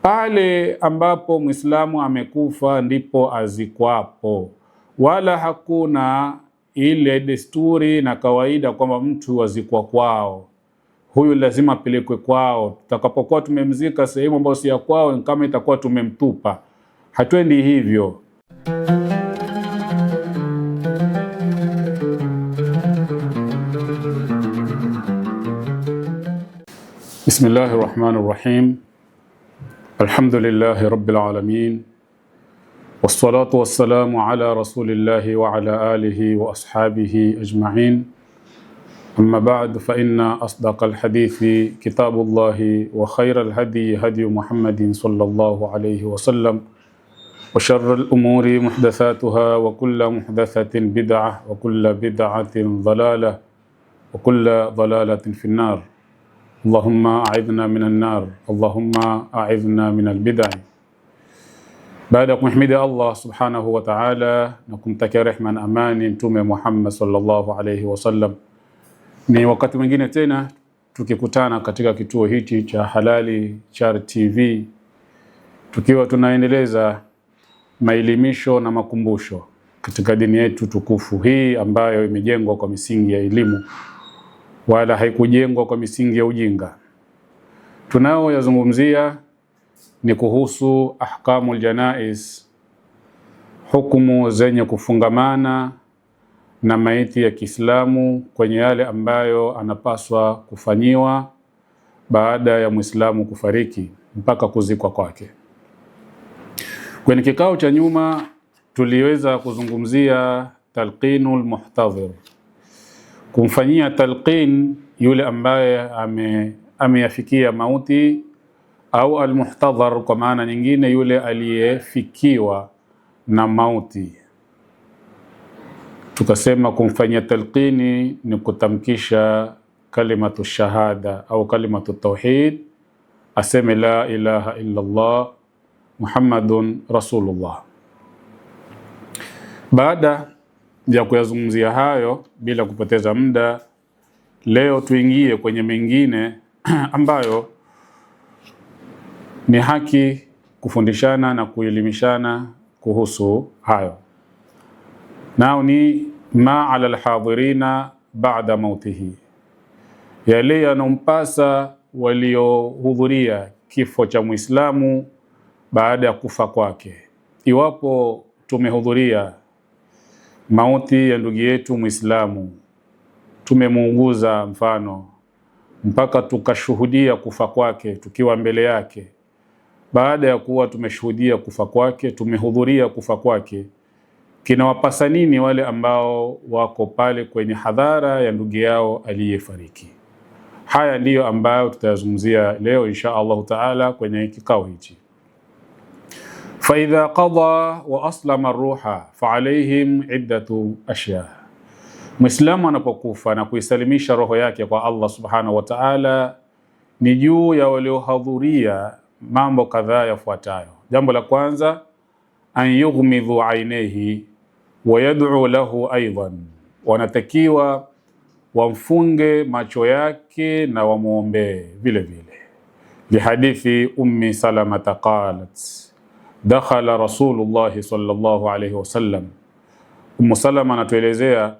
Pale ambapo Muislamu amekufa ndipo azikwapo, wala hakuna ile desturi na kawaida kwamba mtu azikwa kwao. Huyu lazima apelekwe kwao. Tutakapokuwa tumemzika sehemu ambayo si ya kwao, kama itakuwa tumemtupa. Hatuendi hivyo. Bismillahirrahmanirrahim. Alhamdulillahi rabbil alamin. Wassalatu wassalamu ala rasulillahi wa ala alihi wa ashabihi ajma'in. أما بعد فإن أصدق الحديث كتاب الله وخير الهدي هدي محمد صلى الله عليه وسلم وشر الأمور محدثاتها وكل محدثة بدعة وكل بدعة ضلالة وكل ضلالة في النار. اللهم أعذنا من النار، اللهم أعذنا من البدع. Baada ya kumhimidi Allah subhanahu wa ta'ala na kumtakia rehma na amani Mtume Muhammad sallallahu alayhi wasallam, ni wakati mwingine tena tukikutana katika kituo hichi cha Halali Char TV, tukiwa tunaendeleza maelimisho na makumbusho katika dini yetu tukufu hii ambayo imejengwa kwa misingi ya elimu wala haikujengwa kwa misingi ya ujinga. Tunao yazungumzia ni kuhusu ahkamul janaiz, hukumu zenye kufungamana na maiti ya Kiislamu kwenye yale ambayo anapaswa kufanyiwa baada ya Muislamu kufariki mpaka kuzikwa kwake. Kwenye kikao cha nyuma tuliweza kuzungumzia talqinul muhtadhir, kumfanyia talqin yule ambaye ameyafikia mauti, au almuhtadhar kwa maana nyingine yule aliyefikiwa na mauti. Tukasema kumfanyia talqini ni kutamkisha kalimatu shahada au kalimatu tauhid, aseme la ilaha illa Allah Muhammadun Rasulullah. Baada ya kuyazungumzia hayo, bila kupoteza muda, leo tuingie kwenye mengine ambayo ni haki kufundishana na kuelimishana kuhusu hayo. Nao ni ma ala alhadhirina ba'da mautihi, yale yanompasa waliohudhuria kifo cha Muislamu baada ya kufa kwake. Iwapo tumehudhuria mauti ya ndugu yetu Muislamu, tumemuuguza mfano mpaka tukashuhudia kufa kwake tukiwa mbele yake, baada ya kuwa tumeshuhudia kufa kwake, tumehudhuria kufa kwake, kinawapasa nini wale ambao wako pale kwenye hadhara ya ndugu yao aliyefariki? Haya ndiyo ambayo tutayazungumzia leo insha Allah taala kwenye kikao hichi. Fa idha qada wa aslama ruha fa alayhim iddatu ashya. Muislamu anapokufa na kuisalimisha roho yake kwa Allah subhanahu wa ta'ala, ni juu ya waliohudhuria mambo kadhaa yafuatayo. Jambo la kwanza, an yughmidhu ainaihi wa yad'u lahu aidan, wanatakiwa wamfunge macho yake na wamuombe vile vile. Lihadithi Ummi Salama qalat dakhala Rasulullah sallallahu alayhi wasallam. Ummu Salama anatuelezea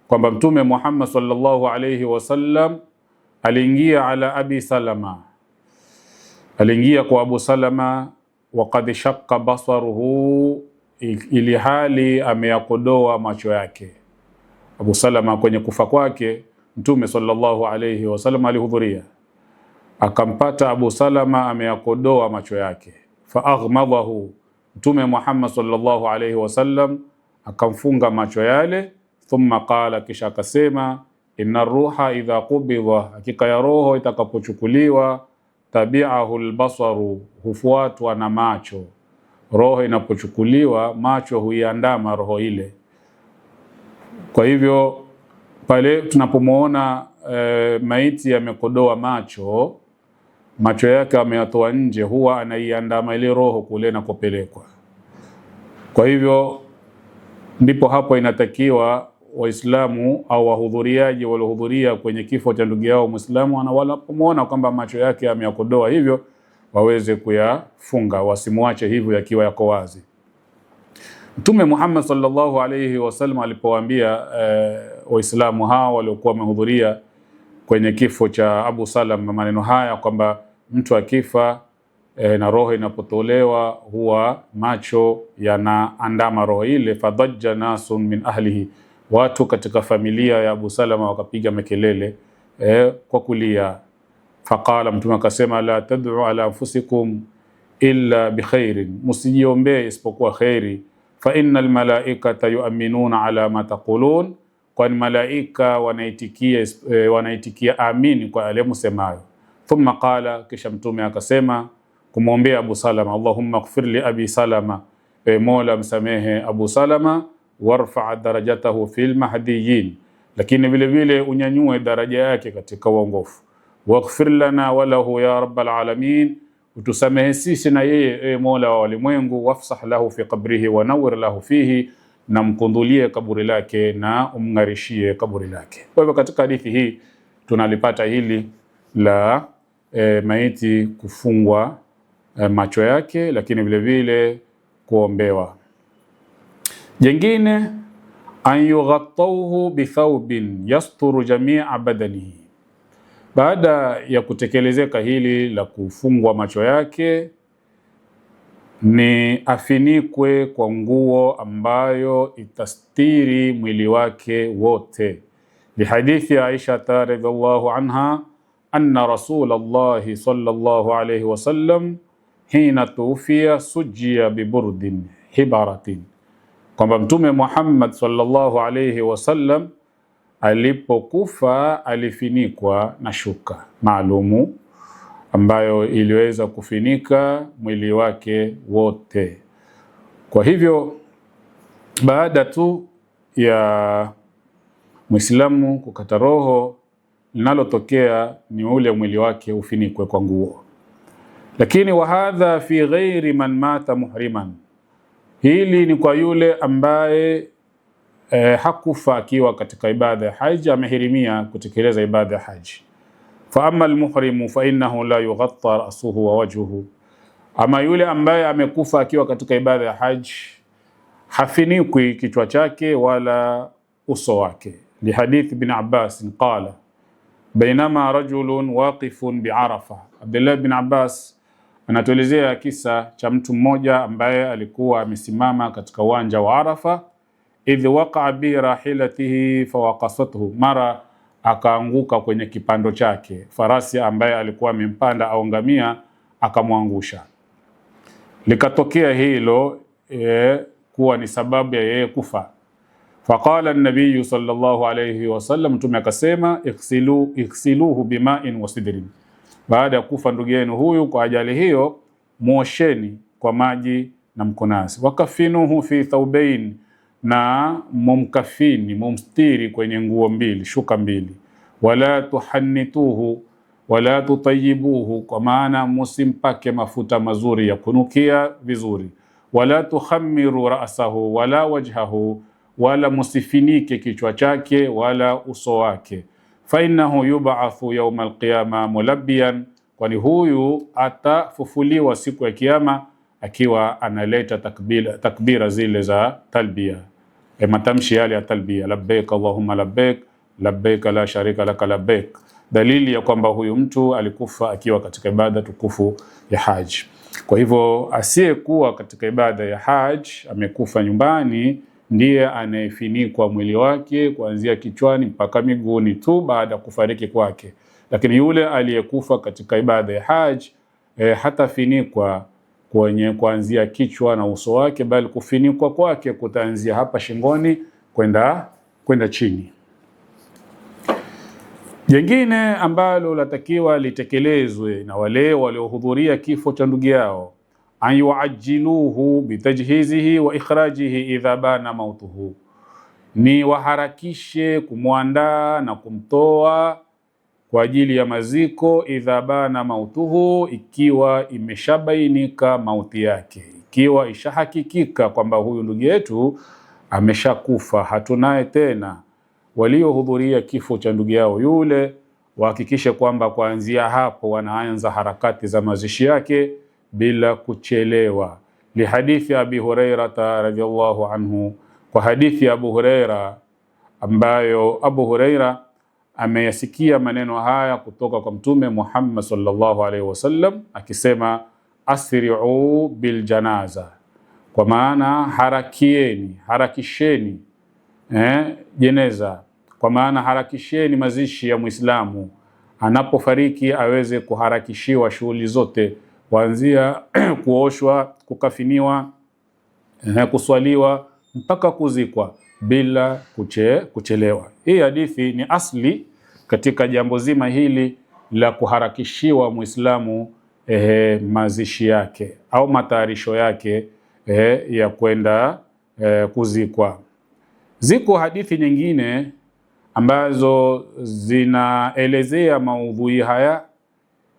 kwamba Mtume Muhammad sallallahu alayhi wasallam aliingia ala Abi Salama, aliingia kwa Abu Salama, waqad shaqqa basaruhu, ili hali ameyakodoa macho yake. Abu Salama kwenye kufa kwake Mtume sallallahu alayhi wasallam alihudhuria, akampata Abu Salama ameyakodoa macho yake. Fa aghmadahu, Mtume Muhammad sallallahu alayhi wasallam akamfunga macho yale. Thumma qala, kisha akasema, inna ruha idha qubidha, hakika ya roho itakapochukuliwa, tabi'ahu albasaru, hufuatwa na macho. Roho inapochukuliwa, macho huiandama roho ile. Kwa hivyo pale tunapomuona maiti yamekodoa macho, macho yake ameyatoa nje, huwa anaiandama ile roho kule na kupelekwa. Kwa hivyo ndipo hapo inatakiwa Waislamu au wahudhuriaji waliohudhuria kwenye kifo cha ndugu yao Muislamu, wanapomuona kwamba macho yake yameyakodoa hivyo, waweze kuyafunga, wasimwache hivyo yakiwa yako wazi. Mtume Muhammad sallallahu alayhi wasallam alipowaambia Waislamu hao waliokuwa wamehudhuria kwenye kifo cha Abu Salama maneno haya kwamba mtu akifa na roho inapotolewa huwa macho yanaandama roho ile, fadajja nasun min ahlihi, watu katika familia ya Abu Salama wakapiga makelele kwa kulia. Faqala, Mtume akasema, la tad'u ala anfusikum illa bikhairin, musijiombee isipokuwa khairi, fa innal malaikata yu'minuna ala ma taqulun, kwani malaika wanaitikia amini kwa yale msemayo. Thumma qala, kisha Mtume akasema kumwombea Abu Salama, Allahumma ighfir li Abi Salama, Mola msamehe Abu Salama, warfa' darajatahu fil mahdiyin, lakini vile vile unyanyue daraja yake katika uongofu. Waghfir lana wa lahu ya rabbal alamin, utusamehe sisi na yeye Mola wa walimwengu. Wafsah lahu fi qabrihi wa nawwir lahu fihi, na mkundulie kaburi lake na umngarishie kaburi lake. Kwa hivyo katika hadithi hii tunalipata hili la maiti kufungwa macho yake, lakini vile vile kuombewa. Jengine, an yughattauhu bithawbin yasturu jami'a badanihi, baada ya kutekelezeka hili la kufungwa macho yake ni afinikwe kwa nguo ambayo itastiri mwili wake wote. Lihadithi Aisha radhiyallahu anha anna Rasulullahi sallallahu alayhi wasallam hina tuwfiya sujjiya biburdin hibaratin, kwamba Mtume Muhammad sallallahu alayhi wasallam alipokufa alifinikwa na shuka maalumu ambayo iliweza kufinika mwili wake wote. Kwa hivyo baada tu ya Muislamu kukata roho, linalotokea ni ule mwili wake ufinikwe kwa nguo. Lakini wa hadha fi ghairi man mata muhriman, hili ni kwa yule ambaye hakufa akiwa katika ibada ya haji, amehirimia kutekeleza ibada ya haji. Fa amma almuhrimu fa innahu la yughatta ra'suhu wa wajhuhu, ama yule ambaye amekufa akiwa katika ibada ya haji hafinikwi kichwa chake wala uso wake. Lihadith ibn Abbas qala bainama rajulun waqifun bi'arafa, Abdullah ibn Abbas anatuelezea kisa cha mtu mmoja ambaye alikuwa amesimama katika uwanja wa Arafa, idh waqa'a bi rahilatihi fawaqasathu, mara akaanguka kwenye kipando chake, farasi ambaye alikuwa amempanda au ngamia akamwangusha. Likatokea hilo kuwa ni sababu ya yeye kufa. Faqala an-nabiy sallallahu alayhi wasallam, Mtume akasema, ighsiluhu bima'in wa sidrin, baada ya kufa ndugu yenu huyu kwa ajali hiyo, muosheni kwa maji na mkunasi. Wakafinuhu fi thawbain, na mumkafini mumstiri kwenye nguo mbili, shuka mbili. Wala tuhannituhu wala tutayibuhu, kwa maana musimpake mafuta mazuri ya kunukia vizuri. Wala tukhammiru ra'sahu wala wajhahu, wala musifinike kichwa chake wala uso wake. Fa innahu yub'athu yawm al-qiyama mulabbiyan, kwani huyu atafufuliwa siku ya kiyama akiwa analeta takbira zile za talbia, matamshi yale ya talbia, labbaik allahumma labbaik labbaik la sharika laka labbaik, dalili ya kwamba huyu mtu alikufa akiwa katika ibada tukufu ya haji. Kwa hivyo asiyekuwa katika ibada ya haji, amekufa nyumbani, ndiye anayefinikwa mwili wake kuanzia kichwani mpaka miguuni tu baada ya kufariki kwake. Lakini yule aliyekufa katika ibada ya haji hatafinikwa kwenye kuanzia kichwa na uso wake, bali kufinikwa kwake kutaanzia hapa shingoni kwenda chini. Jengine ambalo latakiwa litekelezwe na wale waliohudhuria kifo cha ndugu yao, an yuajiluhu bitajhizihi wa ikhrajihi idha bana mautuhu, ni waharakishe kumwandaa na kumtoa kwa ajili ya maziko, idha bana mautuhu, ikiwa imeshabainika mauti yake, ikiwa ishahakikika kwamba huyu ndugu yetu ameshakufa, hatunaye tena. Waliohudhuria kifo cha ndugu yao yule wahakikishe kwamba kuanzia hapo wanaanza harakati za mazishi yake bila kuchelewa. Lihadithi Abi Huraira radhiyallahu anhu, kwa hadithi ya Abu Huraira ambayo Abu Huraira ameyasikia maneno haya kutoka kwa Mtume Muhammad sallallahu alaihi wasallam akisema, asri'u bil janaza, kwa maana harakisheni jeneza, kwa maana harakisheni mazishi ya Muislamu anapofariki aweze kuharakishiwa shughuli zote, kuanzia kuoshwa, kukafiniwa, kuswaliwa mpaka kuzikwa bila kuchelewa. Hii hadithi ni asli katika jambo zima hili la kuharakishiwa Muislamu mazishi yake au matayarisho yake ya kwenda kuzikwa. Ziko hadithi nyingine ambazo zinaelezea maudhui haya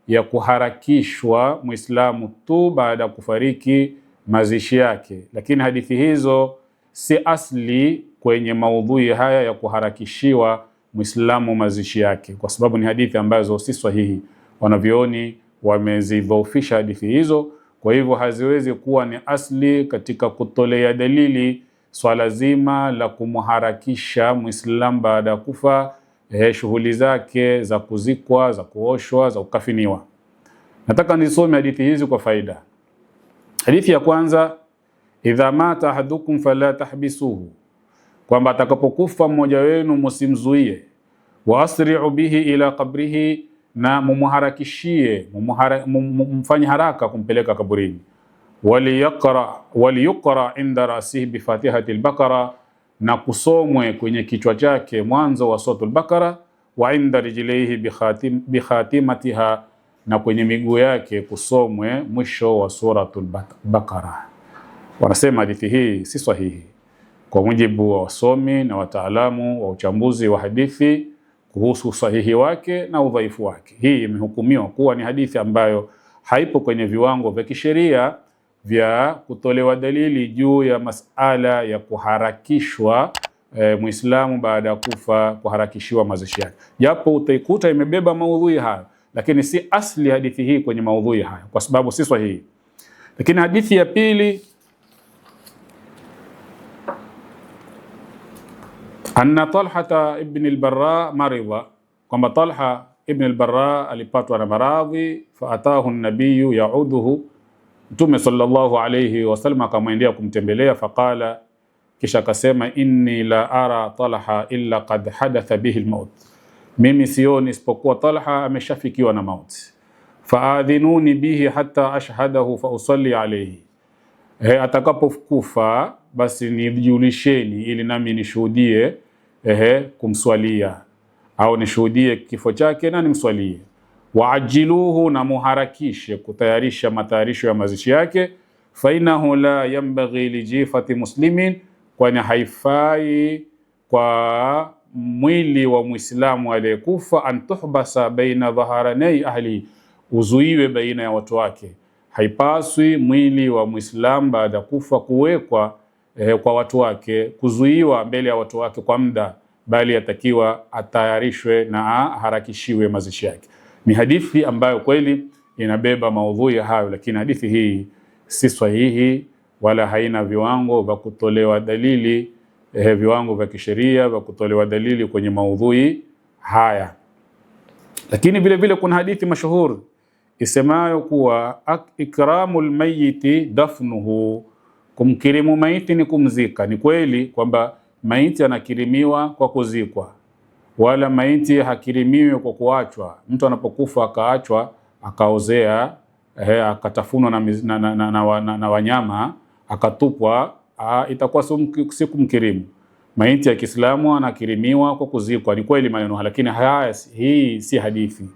ya kuharakishwa Muislamu tu baada ya kufariki mazishi yake, lakini hadithi hizo si asli kwenye maudhui haya ya kuharakishiwa Muislamu mazishi yake, kwa sababu ni hadithi ambazo si sahihi. Wanavyoni wamezidhoofisha hadithi hizo, kwa hivyo haziwezi kuwa ni asli katika kutolea dalili swala zima la kumharakisha Muislamu baada ya kufa, shughuli zake za kuzikwa, za kuoshwa, za kukafiniwa. Nataka nisome hadithi hizi kwa faida. Hadithi ya kwanza, idha mata ahadukum fala tahbisuhu, kwamba atakapokufa mmoja wenu msimzuie. Wa asri'u bihi ila qabrihi, na mumharakishie, mfanye haraka kumpeleka kaburini. Waliyuqra inda rasihi bi Fatihati al-Baqara, na kusomwe kwenye kichwa chake mwanzo wa suratul Baqara. Wa inda rijlihi bi khatimatiha, na kwenye miguu yake kusomwe mwisho wa suratul Baqara. Wanasema hadithi hii si sahihi kwa mujibu wa wasomi na wataalamu wa uchambuzi wa hadithi kuhusu sahihi wake na udhaifu wake. Hii imehukumiwa kuwa ni hadithi ambayo haipo kwenye viwango vya kisheria vya kutolewa dalili juu ya masala ya kuharakishwa Muislamu baada ya kufa, kuharakishiwa mazishi yake, japo utaikuta imebeba maudhui hayo, lakini si asli hadithi hii kwenye maudhui hayo, kwa sababu si sahihi. Lakini hadithi ya pili, anna Talha ibn al-Barra maridha, kwamba Talha ibn al-Barra alipatwa na maradhi, fa atahu an-nabiy ya'uduhu, Mtume sallallahu alayhi wasallam akamwendea kumtembelea, faqala, kisha akasema, inni la ara Talha illa qad hadatha bihi al-maut, mimi sioni isipokuwa Talha ameshafikiwa na mauti. Faadhinuni bihi hatta ashhadahu fa usalli alayhi, atakapokufa basi nijulisheni ili nami nishuhudie kumswalia, au nishuhudie kifo chake na nimswalie. Waajiluhu, na muharakishe kutayarisha matayarisho ya mazishi yake. Fa innahu la yanbaghi lijifati muslimin, kwani haifai kwa mwili wa Muislamu aliyekufa an tuhbasa baina dhaharanai ahli, uzuiwe baina ya watu wake. Haipaswi mwili wa Muislamu baada kufa kuwekwa kwa watu wake, kuzuiwa mbele ya watu wake kwa muda, bali atakiwa atayarishwe na harakishiwe mazishi yake. Ni hadithi ambayo kweli inabeba maudhui hayo, lakini hadithi hii si sahihi wala haina viwango vya kutolewa dalili, viwango vya kisheria vya kutolewa dalili kwenye maudhui haya. Lakini vile vile kuna hadithi mashuhuri isemayo kuwa ikramul mayiti dafnuhu, kumkirimu maiti ni kumzika. Ni kweli kwamba maiti anakirimiwa kwa kuzikwa, wala maiti hakirimiwi kwa kuachwa. Mtu anapokufa akaachwa, akaozea, akatafunwa na wanyama, akatupwa, itakuwa si kumkirimu. Maiti ya Kiislamu anakirimiwa kwa kuzikwa. Ni kweli maneno, lakini hii si hadithi.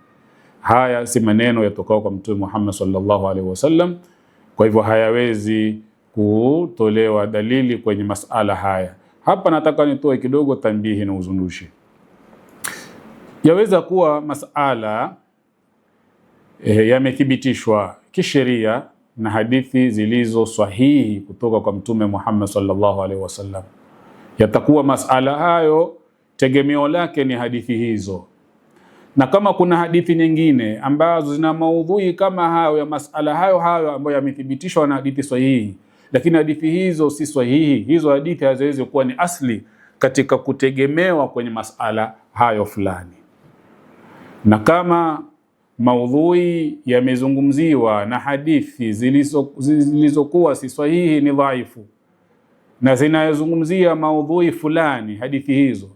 Haya si maneno yatokao kwa Mtume Muhammad sallallahu alaihi wasallam. Kwa hivyo hayawezi kutolewa dalili kwenye masala haya. Hapa nataka nitoe kidogo tambihi na uzundushi. Yaweza kuwa masala yamethibitishwa kisheria na hadithi zilizo sahihi kutoka kwa Mtume Muhammad sallallahu alaihi wasallam. Yatakuwa masala hayo tegemeo lake ni hadithi hizo, Na kama kuna hadithi nyingine ambazo zina maudhui kama hayo ya masala hayo ambayo yamethibitishwa na hadithi sahihi, lakini hadithi hizo si sahihi, hizo hadithi haziwezi kuwa ni asli katika kutegemewa kwenye masala hayo fulani. Na kama maudhui yamezungumziwa na hadithi zilizokuwa si sahihi, ni dhaifu, na zinazungumzia maudhui fulani hadithi hizo,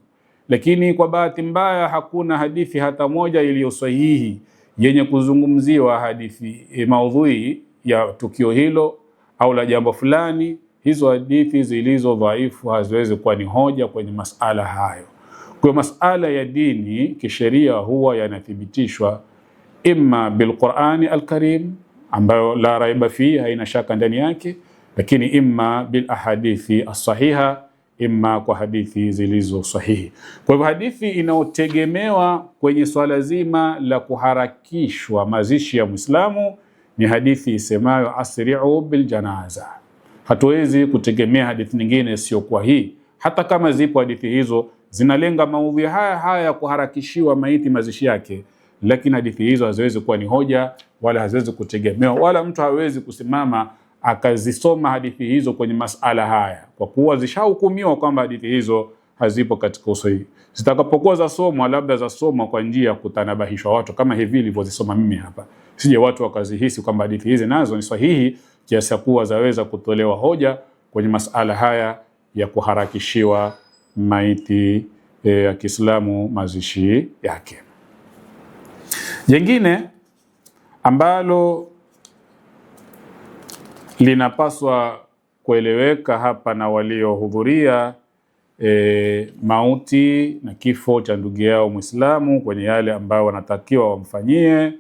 lakini kwa bahati mbaya hakuna hadithi hata moja iliyo sahihi yenye kuzungumziwa hadithi maudhui ya tukio hilo au la jambo fulani, hizo hadithi zilizo dhaifu haziwezi kuwa ni hoja kwenye masala hayo. Kwa masala ya dini kisheria huwa yanathibitishwa imma bilqurani alkarim, ambayo la raiba fihi, haina shaka ndani yake, lakini imma bil ahadithi as-sahiha, imma kwa hadithi zilizo sahihi. Kwa hivyo hadithi inayotegemewa kwenye swala zima la kuharakishwa mazishi ya Muislamu ni hadithi isemayo asri'u bil janaza. Hatuwezi kutegemea hadithi nyingine sio kwa hii, hata kama zipo hadithi hizo zinalenga maudhui haya ya kuharakishiwa maiti mazishi yake, lakini hadithi hizo haziwezi kuwa ni hoja wala haziwezi kutegemewa, wala mtu hawezi kusimama akazisoma hadithi hizo kwenye masala haya, kwa kuwa zishahukumiwa kwamba hadithi hizo hazipo katika usahihi. Zitakapokuwa zasomwa, labda zasomwa kwa njia ya kutanabahishwa watu kama hivi nilivyozisoma mimi hapa, sije watu wakazihisi kwamba hadithi hizi nazo ni sahihi kiasi kuwa zaweza kutolewa hoja kwenye masala haya ya kuharakishiwa maiti ya Kiislamu mazishi yake. Jengine ambalo linapaswa kueleweka hapa na waliohudhuria mauti na kifo cha ndugu yao Muislamu kwenye yale ambayo wanatakiwa wamfanyie,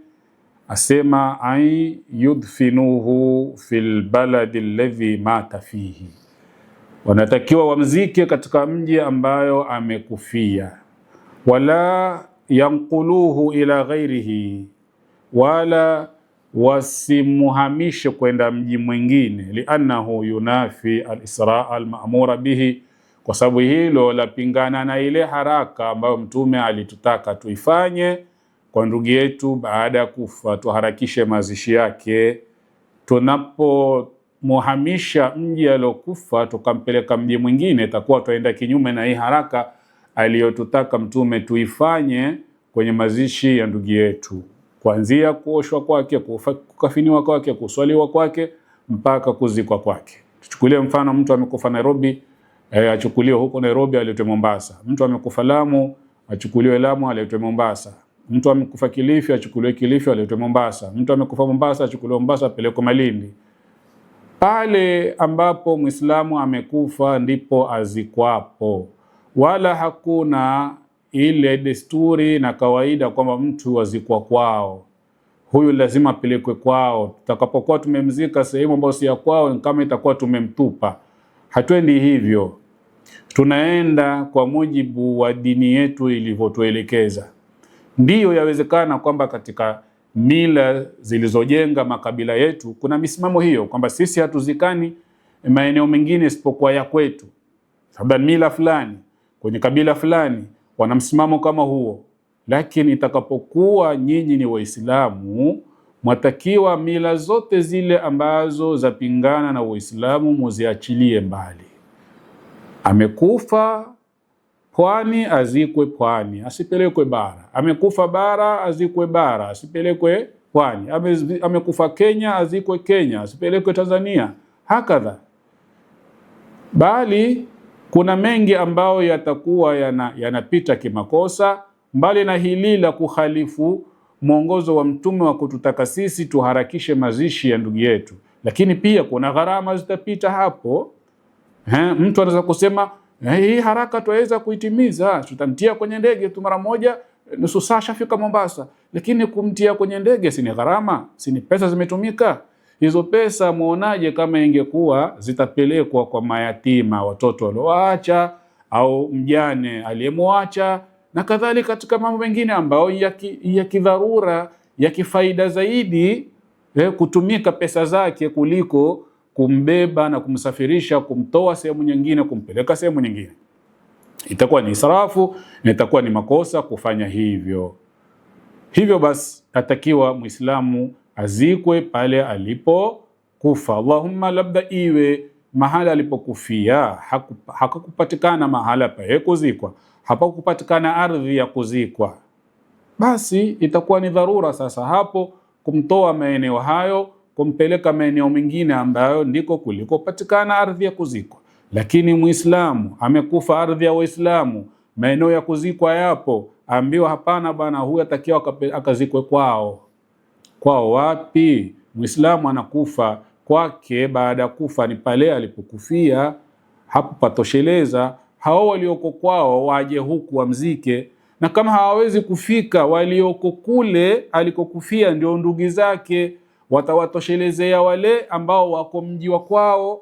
asema ai yudfinuhu fil baladi alladhi mata fihi, wanatakiwa wamzike katika mji ambayo amekufia, wala yanquluhu ila ghairihi, wala wasimuhamishe kwenda mji mwingine, liannahu yunafi al-isra al-ma'mura bihi, kwa sababu hilo lapingana na ile haraka ambayo Mtume alitutaka tuifanye kwa ndugu yetu baada ya kufa, tuharakishe mazishi yake. Tunapomuhamisha mji aliokufa tukampeleka mji mwingine, itakuwa tuenda kinyume na hii haraka aliyotutaka Mtume tuifanye kwenye mazishi ya ndugu yetu, kuanzia kuoshwa kwake, kukafiniwa kwake, kuswaliwa kwake mpaka kuzikwa kwake. Tuchukulie mfano, mtu amekufa Nairobi, achukuliwe huko Nairobi aletwe Mombasa. Mtu amekufa Lamu, achukuliwe Lamu aletwe Mombasa. Mtu amekufa Kilifi, achukuliwe Kilifi aletwe Mombasa. Mtu amekufa Mombasa, achukuliwe Mombasa apelekwe Malindi. Pale ambapo Muislamu amekufa ndipo azikwapo, wala hakuna ile desturi na kawaida kwamba mtu azikwa kwao, huyu lazima apelekwe kwao. Tutakapokuwa tumemzika sehemu ambayo si ya kwao, kama itakuwa tumemtupa. Hatuendi hivyo, tunaenda kwa mujibu wa dini yetu ilivyotuelekeza. Ndiyo yawezekana kwamba katika mila zilizojenga makabila yetu kuna misimamo hiyo kwamba sisi hatuzikani maeneo mengine isipokuwa ya kwetu, sababu mila fulani kwenye kabila fulani wana msimamo kama huo. Lakini itakapokuwa nyinyi ni Waislamu, mwatakiwa mila zote zile ambazo zapingana na Uislamu muziachilie mbali. Amekufa pwani, azikwe pwani, asipelekwe bara. Amekufa bara, azikwe bara, asipelekwe pwani. Amekufa Kenya, azikwe Kenya, asipelekwe Tanzania. Hakadha. Bali kuna mengi ambayo yatakuwa yanapita kimakosa, mbali na hili la kukhalifu mwongozo wa Mtume wa kututaka sisi tuharakishe mazishi ya ndugu yetu. Lakini pia kuna gharama zitapita hapo. Mtu anaweza kusema hii haraka tuweza kuitimiza, tutamtia kwenye ndege tu mara moja, nusu saa shafika Mombasa. Lakini kumtia kwenye ndege si ni gharama, si ni pesa zimetumika? Hizo pesa muonaje kama ingekuwa zitapelekwa kwa mayatima, watoto walioacha, au mjane aliyemwacha, na kadhalika katika mambo mengine ambayo ya kidharura, ya kifaida zaidi, kutumika pesa zake kuliko kumbeba na kumsafirisha, kumtoa sehemu nyingine kumpeleka sehemu nyingine. Itakuwa ni israfu na itakuwa ni makosa kufanya hivyo. Hivyo basi atakiwa Muislamu azikwe pale alipokufa. Allahumma, labda iwe mahala alipokufia hakupatikana mahala pa kuzikwa, hapakupatikana ardhi ya kuzikwa, basi itakuwa ni dharura sasa hapo kumtoa maeneo hayo kumpeleka maeneo mengine ambayo ndiko kulikopatikana ardhi ya kuzikwa. Lakini Muislamu amekufa ardhi ya Waislamu, maeneo ya kuzikwa yapo, ambiwa hapana bwana, huyu atakiwa akazikwe kwao. Kwao wapi? Muislamu anakufa kwake, baada ya kufa ni pale alipokufia, hapo patosheleza. Hao walioko kwao waje huku wamzike, na kama hawawezi kufika, walioko kule alikokufia ndio ndugu zake, watawatoshelezea wale ambao wako mji wa kwao.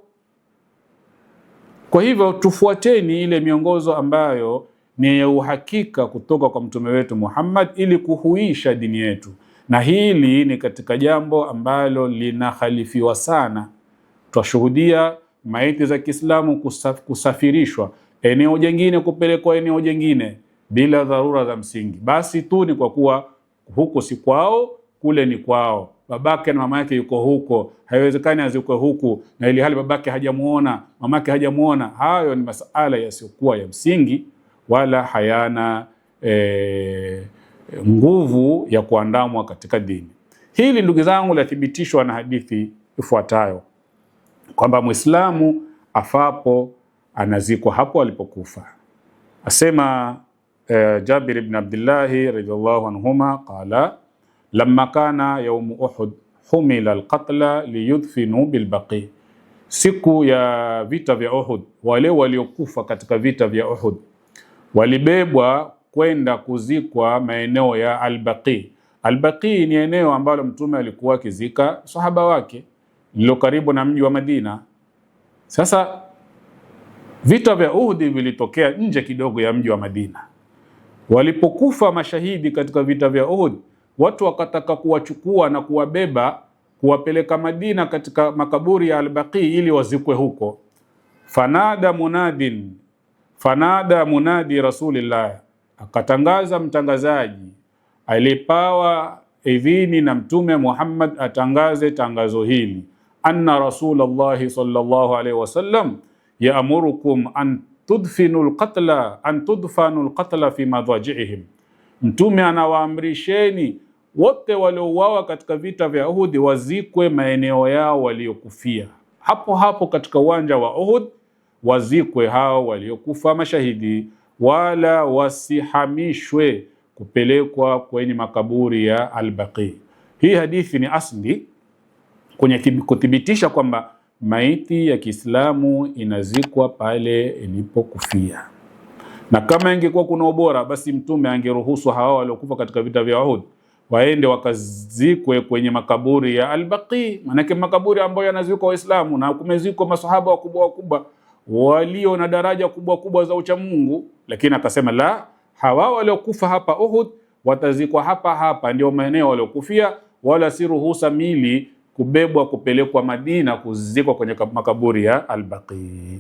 Kwa hivyo tufuateni ile miongozo ambayo ni ya uhakika kutoka kwa mtume wetu Muhammad ili kuhuisha dini yetu. Na hili ni katika jambo ambalo linakhalifiwa sana. Twashuhudia maiti za Kiislamu kusafirishwa eneo jingine kupelekwa eneo jingine bila dharura za msingi, basi tu ni kwa kuwa huko si kwao, kule ni kwao. Babake na mama yake yuko huko, haiwezekani azikwe huku na ili hali babake hajamuona, mamake hajamuona. Hayo ni masala yasiyokuwa ya msingi wala hayana nguvu ya kuandamwa katika dini. Hili ndugu zangu lathibitishwa na hadithi ifuatayo kwamba Muislamu afapo anazikwa hapo alipokufa. Asema Jabir ibn Abdullah radhiyallahu anhuma qala lamma kana yawm Uhud humila alqatla liyudfinu bilbaqi, siku ya vita vya Uhud wale waliokufa katika vita vya Uhud walibebwa kwenda kuzikwa maeneo ya Al-Baqi. Al-Baqi ni eneo ambalo mtume alikuwa akizika sahaba wake, lilo karibu na mji wa Madina. Sasa vita vya Uhud vilitokea nje kidogo ya mji wa Madina. Walipokufa mashahidi katika vita vya Uhud, watu wakataka kuwachukua na kuwabeba kuwapeleka Madina katika makaburi ya Al-Baqi ili wazikwe huko. Fanada munadi Rasulillah, akatangaza mtangazaji alipawa idhini na mtume Muhammad atangaze tangazo hili, anna Rasulullah sallallahu alaihi wasallam yaamurukum an tudfanu alqatla fi madhaji'ihim, mtume anawaamrisheni wote waliouawa katika vita vya Uhud wazikwe maeneo yao waliokufia, hapo hapo katika uwanja wa Uhud wazikwe hao waliokufa mashahidi, wala wasihamishwe kupelekwa kwenye makaburi ya Al-Baqi. Hii hadithi ni asli kwenye kuthibitisha kwamba maiti ya Kiislamu inazikwa pale ilipokufia. Na kama ingekuwa kuna ubora, basi mtume angeruhusu hao waliokufa katika vita vya Uhud waende wakazikwe kwenye makaburi ya Al-Baqi, manake makaburi ambayo yanazikwa Waislamu na kumezikwa masahaba wakubwa walio na daraja kubwa za uchamungu. Lakini akasema la, hawa waliokufa hapa Uhud watazikwa hapa, ndio maeneo waliokufia, wala si ruhusa mili kubebwa kupelekwa Madina kuzikwa kwenye makaburi ya Al-Baqi.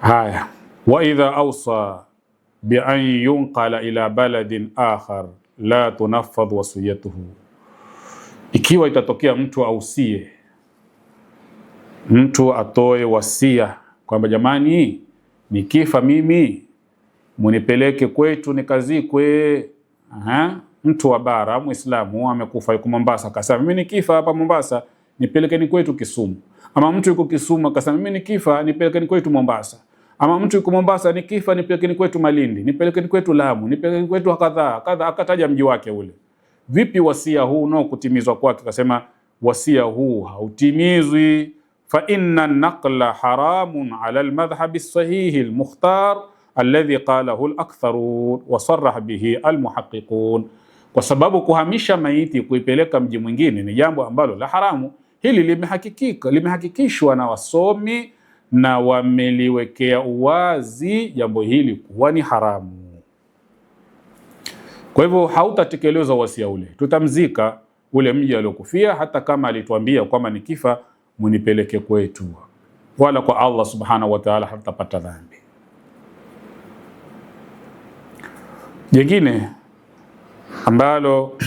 Haya, wa idha awsa bi an yunqala ila baladin akhar la tunaffadh wasiyatuhu, ikiwa itatokea mtu ausie, mtu atoe wasia kwamba jamani, nikifa mimi munipeleke kwetu nikazikwe. Mtu wa bara Muislamu amekufa yuko Mombasa, akasema mimi nikifa hapa Mombasa nipelekeni kwetu Kisumu. Ama mtu yuko Kisumu akasema mimi nikifa nipelekeni kwetu Mombasa. Ama mtu yuko Mombasa, nikifa nipelekeni kwetu Malindi, nipelekeni kwetu Lamu, nipelekeni kwetu kadha, akataja mji wake ule. Vipi wasia huu nao kutimizwa kwake? Akasema wasia huu hautimizwi, fa inna an-naqla haramun ala al-madhhab as-sahih al-mukhtar alladhi qalahu al-aktharun wa sarraha bihi al-muhaqqiqun, kwa sababu kuhamisha maiti kuipeleka mji mwingine ni jambo ambalo la haramu. Hili limehakikishwa na wasomi na wameliwekea uwazi jambo hili kuwa ni haramu. Kwa hivyo hautatekelezwa wasia ule, tutamzika ule mji aliokufia, hata kama alituambia kwamba nikifa munipeleke kwetu. wala kwa Allah subhanahu wa ta'ala hatapata dhambi. Jingine ambalo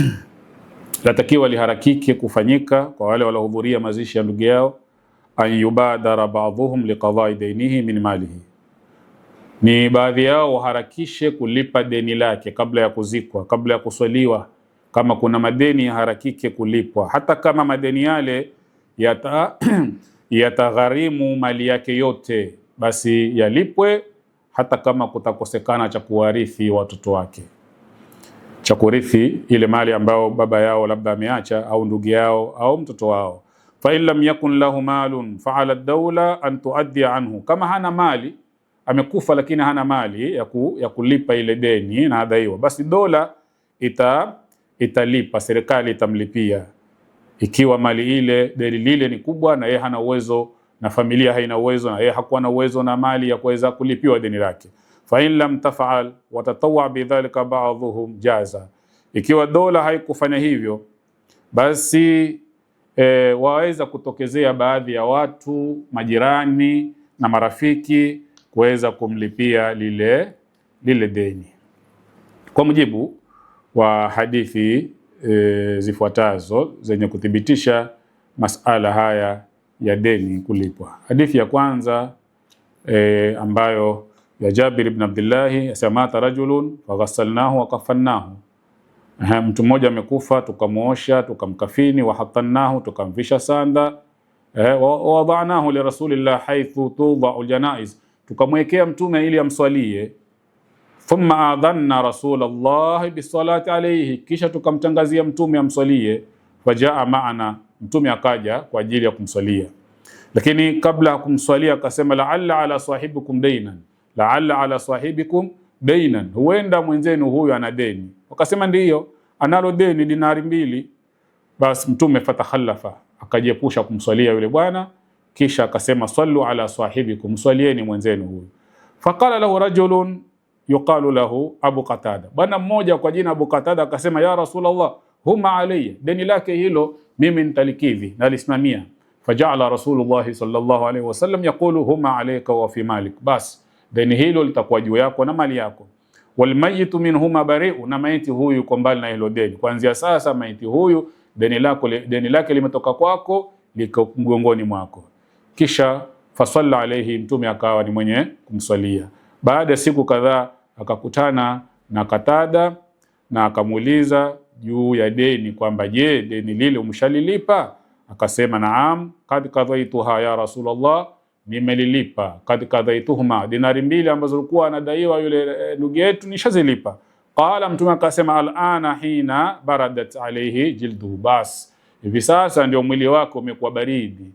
latakiwa liharakike kufanyika kwa wale waliohudhuria mazishi ya ndugu yao, an yubadara ba'dhum liqada'i dainihi min malihi, ni baadhi yao waharakishe kulipa deni lake kabla ya kuzikwa, kabla ya kuswaliwa. Kama kuna madeni yaharakike kulipwa, hata kama madeni yale yatagharimu mali yake yote, basi yalipwe, hata kama kutakosekana cha kuwarithi watoto wake, cha kurithi ile mali ambayo baba yao labda ameacha au ndugu yao au mtoto wao. Fa in lam yakun lahu malun fa ala ad-dawla an tuaddi anhu, kama hana mali, amekufa lakini hana mali ya kulipa ile deni na adaiwa, basi dola italipa, serikali itamlipia. Ikiwa mali ile, deni lile ni kubwa na yeye hana uwezo na familia haina uwezo na yeye hakuwa na uwezo na mali ya kuweza kulipiwa deni lake. Fa in lam taf'al wa tatawwa bidhalika ba'dhuhum jaza, ikiwa dola haikufanya hivyo, basi waweza kutokezea baadhi ya watu, majirani na marafiki, kuweza kumlipia lile deni. Kwa mujibu wa hadithi zifuatazo zenye kuthibitisha masala haya ya deni kulipwa. Hadithi ya kwanza ambayo ya Jabir ibn Abdullah, asamata rajulun faghassalnahu wa kafannahu, mtu mmoja amekufa tukamuosha tukamkafini, wa hatannahu tukamvisha sanda, wa wada'nahu li rasulillah haythu tudha'u janaiz, tukamwekea mtume ili amswalie. Thumma adhanna rasulullah bisalati alayhi, kisha tukamtangazia mtume amswalie. Fajaa maana, mtume akaja kwa ajili ya kumswalia, lakini kabla ya kumswalia akasema la'alla ala sahibikum daynan, la'alla ala sahibikum daynan, huenda mwenzenu huyu ana deni. Wakasema ndiyo, analo deni dinari 2. Basi mtume fatakhallafa, akajiepusha kumswalia yule bwana, kisha akasema sallu ala sahibikum, swalieni mwenzenu huyu. Faqala lahu rajulun yuqalu lahu Abu Qatada, bwana mmoja kwa jina Abu Qatada akasema, ya Rasulullah, huma alayya, deni lake hilo mimi nitalikidhi nalisimamia. Faja'ala Rasulullah sallallahu alayhi wasallam yaqulu huma alayka wa fi malik, bas deni hilo litakuwa juu yako na mali yako. Wal mayitu minhuma bari'u, na maiti huyu kwa mbali na hilo deni. Kuanzia sasa maiti huyu deni lake limetoka kwako, liko mgongoni mwako. Kisha fasalla alayhi, mtume akawa ni mwenye kumswalia. Baada ya siku kadhaa akakutana na Qatada na akamuuliza juu ya deni kwamba je, deni lile umshalilipa? Akasema naam, kad kadhaituha ya Rasulullah, nimelilipa. Kad kadhaituhuma, dinari 2 ambazo alikuwa anadaiwa yule ndugu yetu nishazilipa. Qala, mtume akasema al'ana hina baradat alayhi jilduhu, bas hivi sasa ndio mwili wake umekuwa baridi.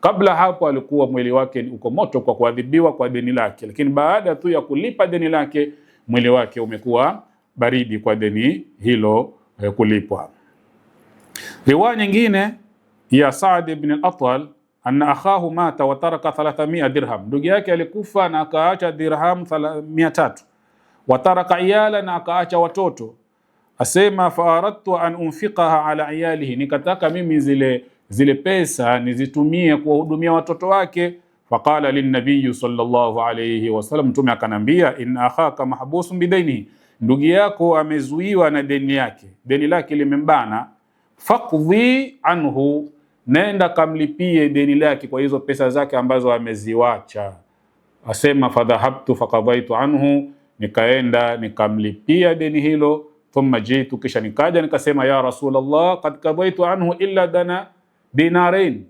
Kabla hapo alikuwa mwili wake uko moto kwa kuadhibiwa kwa deni lake, lakini baada tu ya kulipa deni lake mwili wake umekuwa baridi kwa deni hilo kulipwa. Riwaya nyingine ya Saad ibn al-Atwal, anna akhahu mata wa taraka 300 dirham, ndugu yake alikufa na akaacha dirham 300, wa taraka iyala, na akaacha watoto. Asema fa aradtu an unfiqaha ala iyalihi, nikataka mimi zile pesa nizitumie kuwahudumia watoto wake. Faqala linnabiy sallallahu alayhi wasallam, mtume akanambia, in akhaka mahbusun bidaini, ndugu yako amezuiwa na deni yake, deni lake limembana. Faqdhi anhu, nenda kamlipie deni lake kwa hizo pesa zake ambazo ameziwacha. Asema fadhahabtu faqadaitu anhu, nikaenda nikamlipia deni hilo. Thumma jitu, kisha nikaja nikasema, ya Rasulullah, qad qadaitu anhu illa dinarain,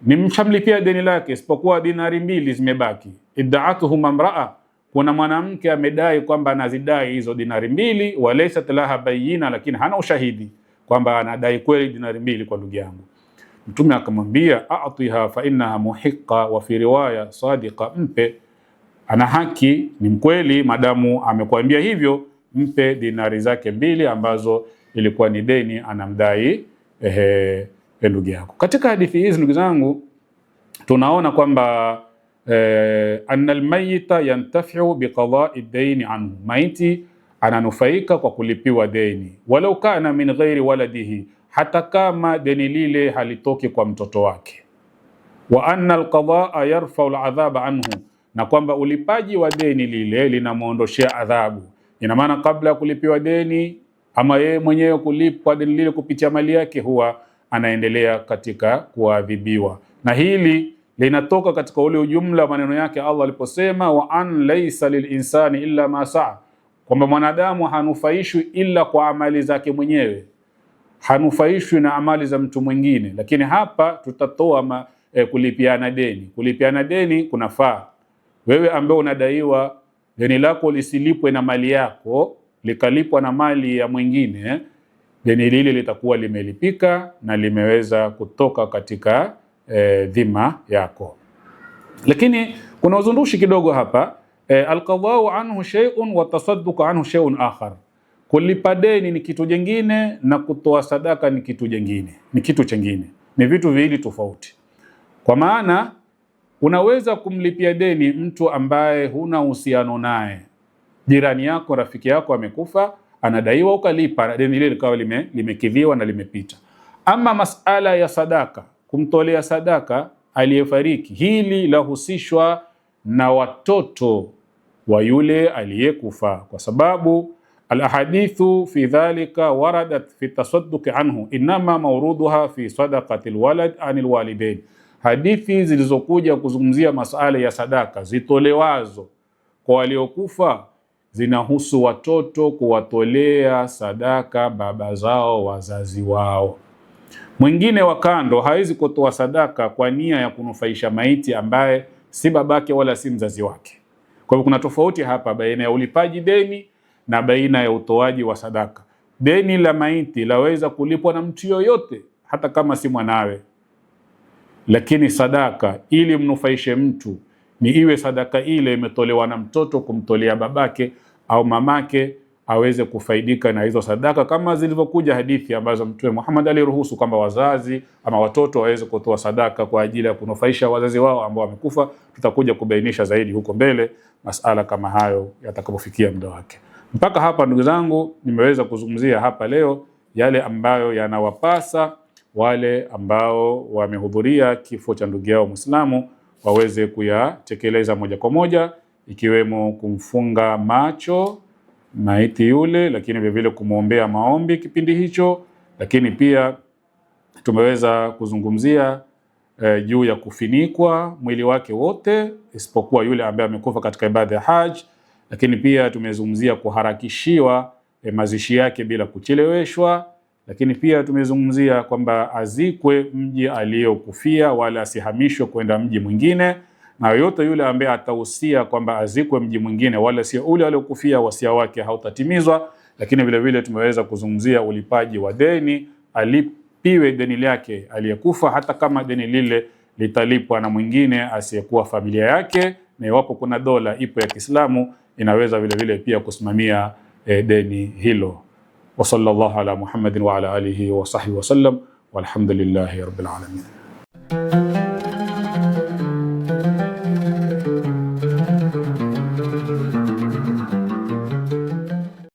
nimshamlipia deni lake isipokuwa dinari 2 zimebaki. Iddaatuhu mamraa, kuna mwanamke amedai kwamba anazidai hizo dinari 2, walaysa laha bayina, lakini hana ushahidi kwamba anadai kweli dinari 2 kwa ndugu yangu. Mtume akamwambia, a'tiha fa innaha muhiqa, wa fi riwaya sadiqa, mpe, ana haki, ni mkweli, madamu amekwambia hivyo, mpe dinari zake 2 ambazo ilikuwa ni deni anamdai ndugu yako. Katika hadithi hizi ndugu zangu tunaona kwamba anna almayita yantafi'u biqada'i ad-dayn anhu, maiti ananufaika kwa kulipiwa deni, walau kana min ghairi waladihi, hata kama deni lile halitoki kwa mtoto wake. wa anna alqadaa yarfa'u aladhaba anhu, na kwamba ulipaji wa deni lile linamuondoshea adhabu. Ina maana kabla ya kulipiwa deni ama yeye mwenyewe kulipwa deni lile kupitia mali yake, huwa anaendelea katika kuadhibiwa. Na hili linatoka katika ule ujumla maneno yake Allah aliposema wa an laysa lilinsani illa ma saa, kwamba mwanadamu hanufaishwi ila kwa amali zake mwenyewe, hanufaishwi na amali za mtu mwingine. Lakini hapa tutatoa kulipiana deni. Kulipiana deni kunafaa wewe ambaye unadaiwa deni lako lisilipwe na mali yako, likalipwa na mali ya mwingine, deni lile litakuwa limelipika na limeweza kutoka katika dhima yako. Lakini kuna uzundushi kidogo hapa. Alqadau anhu shay'un wa tasadduq anhu shay'un akhar. Kulipa deni ni kitu jingine na kutoa sadaka ni kitu jingine, ni kitu chingine, ni vitu viwili tofauti. Kwa maana unaweza kumlipia deni mtu ambaye huna uhusiano naye, jirani yako, rafiki yako amekufa, anadaiwa, ukalipa deni lile likawa limekidhiwa na limepita. Ama masala ya sadaka, kumtolea sadaka aliyefariki, hili lahusishwa na watoto wa yule aliyekufa, kwa sababu alahadithu fi dhalika waradat fi tasadduq anhu inma mawruduha fi sadaqati alwalad anil walidain. Hadithi zilizokuja kuzungumzia masala ya sadaka zitolewazo kwa waliokufa zinahusu watoto kuwatolea sadaka baba zao, wazazi wao. Mwingine wa kando hawezi kutoa sadaka kwa nia ya kunufaisha maiti ambaye si babake wala si mzazi wake. Kwa hivyo kuna tofauti hapa baina ya ulipaji deni na baina ya utoaji wa sadaka. Deni la maiti laweza kulipwa na mtu yoyote hata kama si mwanawe, lakini sadaka ili mnufaishe mtu ni iwe sadaka ile imetolewa na mtoto kumtolea babake au mamake aweze kufaidika na hizo sadaka, kama zilivyokuja hadithi ambazo Mtume Muhammad aliruhusu kwamba wazazi ama watoto waweze kutoa sadaka kwa ajili ya kunufaisha wazazi wao ambao wamekufa. Tutakuja kubainisha zaidi huko mbele masala kama hayo yatakapofikia muda wake. Mpaka hapa ndugu zangu, nimeweza kuzungumzia hapa leo yale ambayo yanawapasa wale ambao wamehudhuria kifo cha ndugu yao Muislamu waweze kuyatekeleza moja kwa moja, ikiwemo kumfunga macho maiti yule, lakini vile vile kumwombea maombi kipindi hicho. Lakini pia tumeweza kuzungumzia juu ya kufinikwa mwili wake wote isipokuwa yule ambaye amekufa katika ibada ya haji. Lakini pia tumezungumzia kuharakishiwa mazishi yake bila kucheleweshwa. Lakini pia tumezungumzia kwamba azikwe mji aliyokufia wala asihamishwe kwenda mji mwingine, na yote yule ambaye atahusia kwamba azikwe mji mwingine wala sio ule aliyokufia, wasia wake hautatimizwa. Lakini vile vile tumeweza kuzungumzia ulipaji wa deni, alipiwe deni lake aliyekufa hata kama deni lile litalipwa na mwingine asiyekuwa familia yake, na iwapo kuna dola ipo ya Kiislamu inaweza vile vile pia kusimamia deni hilo. Wa sallallahu ala Muhammadin wa ala alihi wa sahbihi wa sallam walhamdulillahi rabbil alamin.